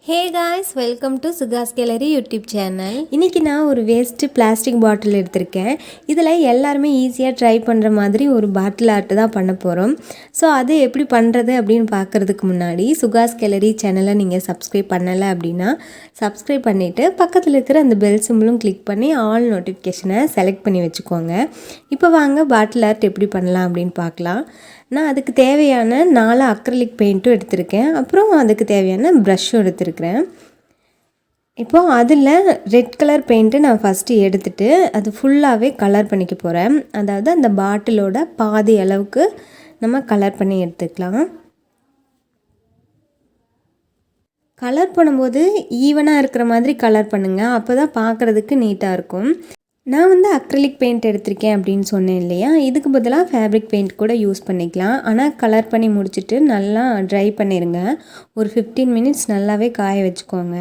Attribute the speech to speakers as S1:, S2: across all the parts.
S1: Hey guys, welcome to Sugas Gallery YouTube channel. இன்னைக்கு நான் ஒரு வேஸ்ட் பிளாஸ்டிக் பாட்டில் எடுத்திருக்கேன். இதில் எல்லாருமே ஈஸியாக ட்ரை பண்ணுற மாதிரி ஒரு பாட்டில் ஆர்ட் தான் பண்ண போகிறோம். ஸோ அது எப்படி பண்ணுறது அப்படின்னு பார்க்குறதுக்கு முன்னாடி சுகாஸ் கேலரி சேனலை நீங்கள் சப்ஸ்கிரைப் பண்ணலை அப்படின்னா சப்ஸ்கிரைப் பண்ணிவிட்டு பக்கத்தில் இருக்கிற அந்த பெல் சிம்பிளும் கிளிக் பண்ணி ஆல் நோட்டிஃபிகேஷனை செலக்ட் பண்ணி வச்சுக்கோங்க. இப்போ வாங்க பாட்டில் ஆர்ட் எப்படி பண்ணலாம் அப்படின்னு பார்க்கலாம். நான் அதுக்கு தேவையான 4 அக்ரிலிக் பெயிண்ட்டும் எடுத்திருக்கேன். அப்புறம் அதுக்கு தேவையான ப்ரஷ்ஷும் எடுத்திருக்கிறேன். இப்போது அதில் ரெட் கலர் பெயிண்ட்டு நான் ஃபஸ்ட்டு எடுத்துகிட்டு அது ஃபுல்லாகவே கலர் பண்ணிக்க போகிறேன். அதாவது அந்த பாட்டிலோட பாதி அளவுக்கு நம்ம கலர் பண்ணி எடுத்துக்கலாம். கலர் பண்ணும்போது ஈவனாக இருக்கிற மாதிரி கலர் பண்ணுங்கள். அப்போ தான் பார்க்குறதுக்கு நீட்டாக இருக்கும். நான் அக்ரிலிக் பெயிண்ட் எடுத்திருக்கேன் அப்படின்னு சொன்னேன் இல்லையா, இதுக்கு பதிலாக ஃபேப்ரிக் பெயிண்ட் கூட யூஸ் பண்ணிக்கலாம். ஆனால் கலர் பண்ணி முடிச்சுட்டு நல்லா ட்ரை பண்ணிடுங்க. ஒரு 15 மினிட்ஸ் நல்லாவே காய வச்சுக்கோங்க.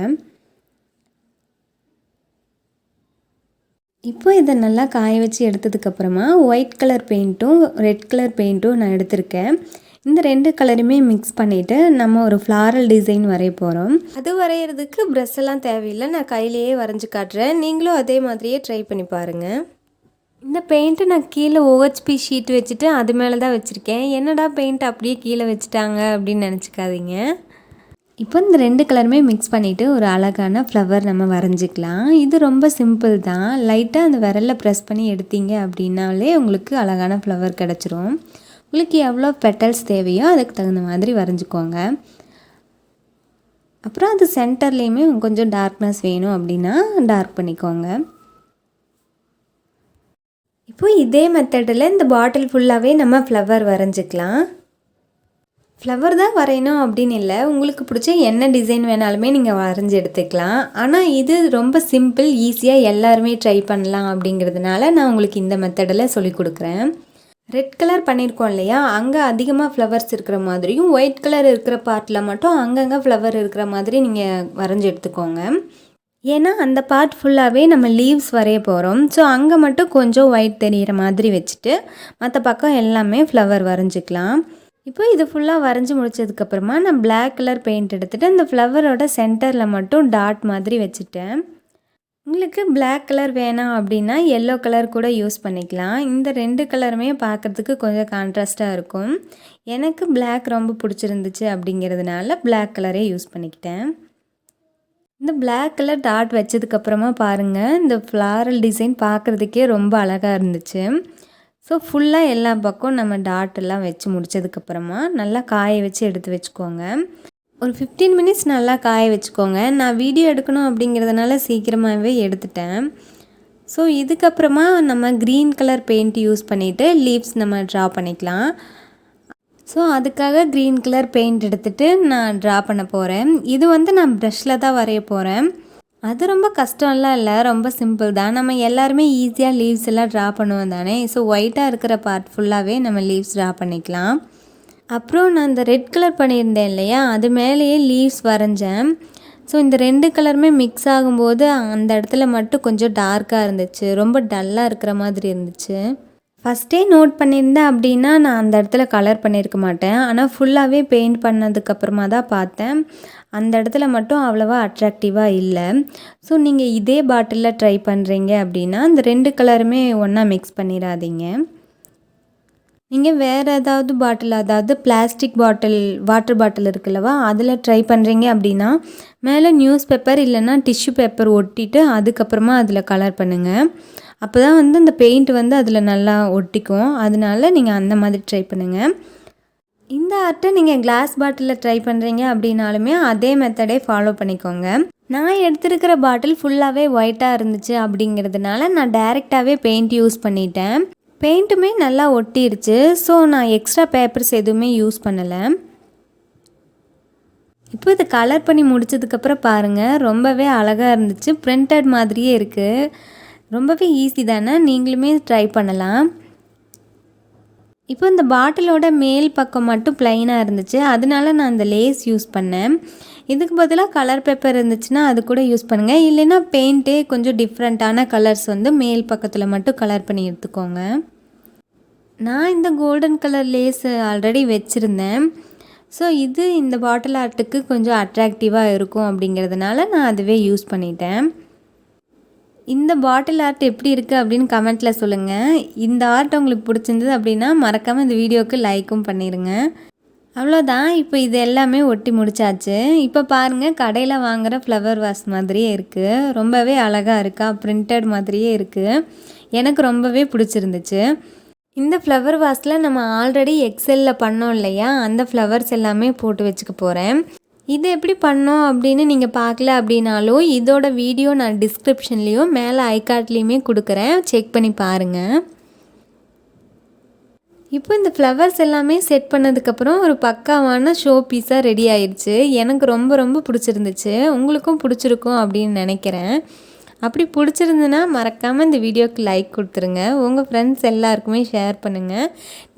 S1: இப்போ இதை நல்லா காய வச்சு எடுத்ததுக்கப்புறமா ஒயிட் கலர் பெயிண்ட்டும் ரெட் கலர் பெயிண்ட்டும் நான் எடுத்திருக்கேன். இந்த 2 கலருமே மிக்ஸ் பண்ணிவிட்டு நம்ம ஒரு ஃப்ளாரல் டிசைன் வரைய போகிறோம். அது வரைகிறதுக்கு ப்ரஷ் எல்லாம் தேவையில்லை, நான் கையிலேயே வரைஞ்சி காட்டுறேன். நீங்களும் அதே மாதிரியே ட்ரை பண்ணி பாருங்கள். இந்த பெயிண்ட்டு நான் கீழே OHP ஷீட் வச்சுட்டு அது மேலே தான் வச்சுருக்கேன். என்னடா பெயிண்ட் அப்படியே கீழே வச்சுட்டாங்க அப்படின்னு நினச்சிக்காதீங்க. இப்போ இந்த 2 கலருமே மிக்ஸ் பண்ணிவிட்டு ஒரு அழகான ஃப்ளவர் நம்ம வரைஞ்சிக்கலாம். இது ரொம்ப சிம்பிள் தான். லைட்டாக அந்த விரலில் ப்ரெஸ் பண்ணி எடுத்தீங்க அப்படின்னாலே உங்களுக்கு அழகான ஃப்ளவர் கிடச்சிரும். உங்களுக்கு எவ்வளோ பெட்டல்ஸ் தேவையோ அதுக்கு தகுந்த மாதிரி வரைஞ்சிக்கோங்க. அப்புறம் அது சென்டர்லேயுமே கொஞ்சம் டார்க்னஸ் வேணும் அப்படின்னா டார்க் பண்ணிக்கோங்க. இப்போது இதே மெத்தடில் இந்த பாட்டில் ஃபுல்லாகவே நம்ம ஃப்ளவர் வரைஞ்சிக்கலாம். ஃப்ளவர் தான் வரையணும் அப்படின்னு இல்லை, உங்களுக்கு பிடிச்ச என்ன டிசைன் வேணாலுமே நீங்கள் வரைஞ்சி எடுத்துக்கலாம். ஆனால் இது ரொம்ப சிம்பிள், ஈஸியாக எல்லாருமே ட்ரை பண்ணலாம் அப்படிங்கிறதுனால நான் உங்களுக்கு இந்த மெத்தடில் சொல்லி கொடுக்குறேன். ரெட் கலர் பண்ணியிருக்கோம் இல்லையா, அங்கே அதிகமாக ஃப்ளவர்ஸ் இருக்கிற மாதிரியும் ஒயிட் கலர் இருக்கிற பார்ட்டில் மட்டும் அங்கங்கே ஃப்ளவர் இருக்கிற மாதிரி நீங்கள் வரைஞ்சி எடுத்துக்கோங்க. ஏன்னா அந்த பார்ட் ஃபுல்லாகவே நம்ம லீவ்ஸ் வரைய போகிறோம். ஸோ அங்கே மட்டும் கொஞ்சம் ஒயிட் தெரிகிற மாதிரி வச்சுட்டு மற்ற பக்கம் எல்லாமே ஃப்ளவர் வரைஞ்சிக்கலாம். இப்போ இது ஃபுல்லாக வரைஞ்சி முடிச்சதுக்கப்புறமா நான் பிளாக் கலர் பெயிண்ட் எடுத்துகிட்டு அந்த ஃப்ளவரோட சென்டரில் மட்டும் டாட் மாதிரி வச்சுட்டேன். உங்களுக்கு பிளாக் கலர் வேணாம் அப்படின்னா எல்லோ கலர் கூட யூஸ் பண்ணிக்கலாம். இந்த 2 கலருமே பார்க்குறதுக்கு கொஞ்சம் கான்ட்ராஸ்ட்டாக இருக்கும். எனக்கு பிளாக் ரொம்ப பிடிச்சிருந்துச்சு அப்படிங்கிறதுனால பிளாக் கலரே யூஸ் பண்ணிக்கிட்டேன். இந்த பிளாக் கலர் டாட் வச்சதுக்கப்புறமா பாருங்கள், இந்த ஃப்ளாரல் டிசைன் பார்க்குறதுக்கே ரொம்ப அழகாக இருந்துச்சு. ஸோ ஃபுல்லாக எல்லா பக்கம் நம்ம டாட்டெல்லாம் வச்சு முடித்ததுக்கப்புறமா நல்லா காய வச்சு எடுத்து வச்சுக்கோங்க. ஒரு 15 மினிட்ஸ் நல்லா காய வச்சுக்கோங்க. நான் வீடியோ எடுக்கணும் அப்படிங்கிறதுனால சீக்கிரமாகவே எடுத்துட்டேன். ஸோ இதுக்கப்புறமா நம்ம க்ரீன் கலர் பெயிண்ட் யூஸ் பண்ணிவிட்டு லீவ்ஸ் நம்ம ட்ரா பண்ணிக்கலாம். ஸோ அதுக்காக க்ரீன் கலர் பெயிண்ட் எடுத்துகிட்டு நான் ட்ரா பண்ண போகிறேன். இது நான் ப்ரஷ்ஷில் தான் வரைய போகிறேன். அது ரொம்ப கஷ்டம்லாம் இல்லை, ரொம்ப சிம்பிள் தான். நம்ம எல்லாருமே ஈஸியாக லீவ்ஸ் எல்லாம் ட்ரா பண்ணுவோம் தானே. ஸோ ஒயிட்டாக இருக்கிற பார்ட் ஃபுல்லாகவே நம்ம லீவ்ஸ் ட்ரா பண்ணிக்கலாம். அப்புறம் நான் இந்த ரெட் கலர் பண்ணியிருந்தேன் இல்லையா, அது மேலேயே லீவ்ஸ் வரைஞ்சேன். ஸோ இந்த 2 கலருமே மிக்ஸ் ஆகும்போது அந்த இடத்துல மட்டும் கொஞ்சம் டார்க்காக இருந்துச்சு, ரொம்ப டல்லாக இருக்கிற மாதிரி இருந்துச்சு. ஃபஸ்ட்டே நோட் பண்ணியிருந்தேன் அப்படின்னா நான் அந்த இடத்துல கலர் பண்ணியிருக்க மாட்டேன். ஆனால் ஃபுல்லாகவே பெயிண்ட் பண்ணதுக்கப்புறமா தான் பார்த்தேன் அந்த இடத்துல மட்டும் அவ்வளோவா அட்ராக்டிவாக இல்லை. ஸோ நீங்கள் இதே பாட்டிலில் ட்ரை பண்ணுறீங்க அப்படின்னா இந்த 2 கலருமே ஒன்றா மிக்ஸ் பண்ணிடாதீங்க. நீங்கள் வேறு ஏதாவது பாட்டில், அதாவது பிளாஸ்டிக் பாட்டில், வாட்டர் பாட்டில் இருக்குல்லவா, அதில் ட்ரை பண்ணுறீங்க அப்படின்னா மேலே நியூஸ் பேப்பர் இல்லைன்னா டிஷ்யூ பேப்பர் ஒட்டிட்டு அதுக்கப்புறமா அதில் கலர் பண்ணுங்கள். அப்போ தான் அந்த பெயிண்ட் அதில் நல்லா ஒட்டிக்கும். அதனால நீங்கள் அந்த மாதிரி ட்ரை பண்ணுங்கள். இந்த ஆர்ட்டை நீங்கள் கிளாஸ் பாட்டிலில் ட்ரை பண்ணுறீங்க அப்படின்னாலுமே அதே மெத்தடே ஃபாலோ பண்ணிக்கோங்க. நான் எடுத்துருக்கிற பாட்டில் ஃபுல்லாகவே ஒயிட்டாக இருந்துச்சு அப்படிங்கிறதுனால நான் டைரெக்டாகவே பெயிண்ட் யூஸ் பண்ணிட்டேன். பெயிண்ட்டுமே நல்லா ஒட்டிடுச்சு. ஸோ நான் எக்ஸ்ட்ரா பேப்பர்ஸ் எதுவுமே யூஸ் பண்ணலை. இப்போ இதை கலர் பண்ணி முடிச்சதுக்கப்புறம் பாருங்கள், ரொம்பவே அழகாக இருந்துச்சு. பிரிண்டட் மாதிரியே இருக்குது. ரொம்பவே ஈஸி தானே, நீங்களுமே ட்ரை பண்ணலாம். இப்போ இந்த பாட்டிலோட மேல் பக்கம் மட்டும் ப்ளைனாக இருந்துச்சு, அதனால நான் அந்த லேஸ் யூஸ் பண்ணேன். இதுக்கு பதிலாக கலர் பேப்பர் இருந்துச்சுன்னா அது கூட யூஸ் பண்ணுங்கள். இல்லைன்னா பெயிண்ட்டே கொஞ்சம் டிஃப்ரெண்ட்டான கலர்ஸ் மேல் பக்கத்தில் மட்டும் கலர் பண்ணி எடுத்துக்கோங்க. நான் இந்த கோல்டன் கலர் லேஸ் ஆல்ரெடி வச்சுருந்தேன். ஸோ இது இந்த பாட்டில் ஆர்ட்டுக்கு கொஞ்சம் அட்ராக்டிவாக இருக்கும் அப்படிங்கிறதுனால நான் அதுவே யூஸ் பண்ணிட்டேன். இந்த பாட்டில் ஆர்ட் எப்படி இருக்குது அப்படின்னு கமெண்ட்டில் சொல்லுங்கள். இந்த ஆர்ட் உங்களுக்கு பிடிச்சிருந்தது அப்படின்னா மறக்காமல் இந்த வீடியோவுக்கு லைக்கும் பண்ணிடுங்க. அவ்வளோதான், இப்போ இது எல்லாமே ஒட்டி முடிச்சாச்சு. இப்போ பாருங்கள், கடையில் வாங்குகிற ஃப்ளவர் வாஸ் மாதிரியே இருக்குது. ரொம்பவே அழகாக இருக்கா, பிரிண்டட் மாதிரியே இருக்குது. எனக்கு ரொம்பவே பிடிச்சிருந்துச்சு. இந்த ஃப்ளவர் வாஸில் நம்ம ஆல்ரெடி எக்ஸலில் பண்ணோம் இல்லையா, அந்த ஃப்ளவர்ஸ் எல்லாமே போட்டு வச்சுக்க போகிறேன். இது எப்படி பண்ணோம் அப்படின்னு நீங்கள் பார்க்கல அப்படின்னாலும் இதோட வீடியோ நான் டிஸ்கிரிப்ஷன்லேயும் மேலே ஐகார்ட்லேயுமே கொடுக்குறேன், செக் பண்ணி பாருங்கள். இப்போ இந்த ஃப்ளவர்ஸ் எல்லாமே செட் பண்ணதுக்கப்புறம் ஒரு பக்காவான ஷோ பீஸாக ரெடி ஆயிடுச்சு. எனக்கு ரொம்ப ரொம்ப பிடிச்சிருந்துச்சு. உங்களுக்கும் பிடிச்சிருக்கும் அப்படின்னு நினைக்கிறேன். அப்படி பிடிச்சிருந்துன்னா மறக்காமல் இந்த வீடியோவுக்கு லைக் கொடுத்துருங்க. உங்கள் ஃப்ரெண்ட்ஸ் எல்லாருக்குமே ஷேர் பண்ணுங்கள்.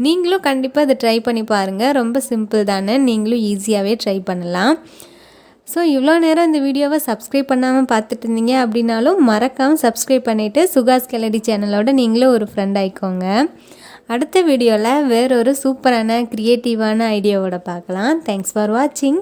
S1: நீங்களும் கண்டிப்பாக இதை ட்ரை பண்ணி பாருங்கள். ரொம்ப சிம்பிள் தானே, நீங்களும் ஈஸியாகவே ட்ரை பண்ணலாம். ஸோ இவ்வளோ நேரம் இந்த வீடியோவை சப்ஸ்கிரைப் பண்ணாமல் பார்த்துட்டு இருந்தீங்க அப்படின்னாலும் மறக்காமல் சப்ஸ்கிரைப் பண்ணிவிட்டு சுகாஸ் கெலடி சேனலோட நீங்களும் ஒரு ஃப்ரெண்ட் ஆயிக்கோங்க. அடுத்த வீடியோவில் வேறொரு சூப்பரான க்ரியேட்டிவான ஐடியாவோட பார்க்கலாம். தேங்க்ஸ் ஃபார் வாட்சிங்.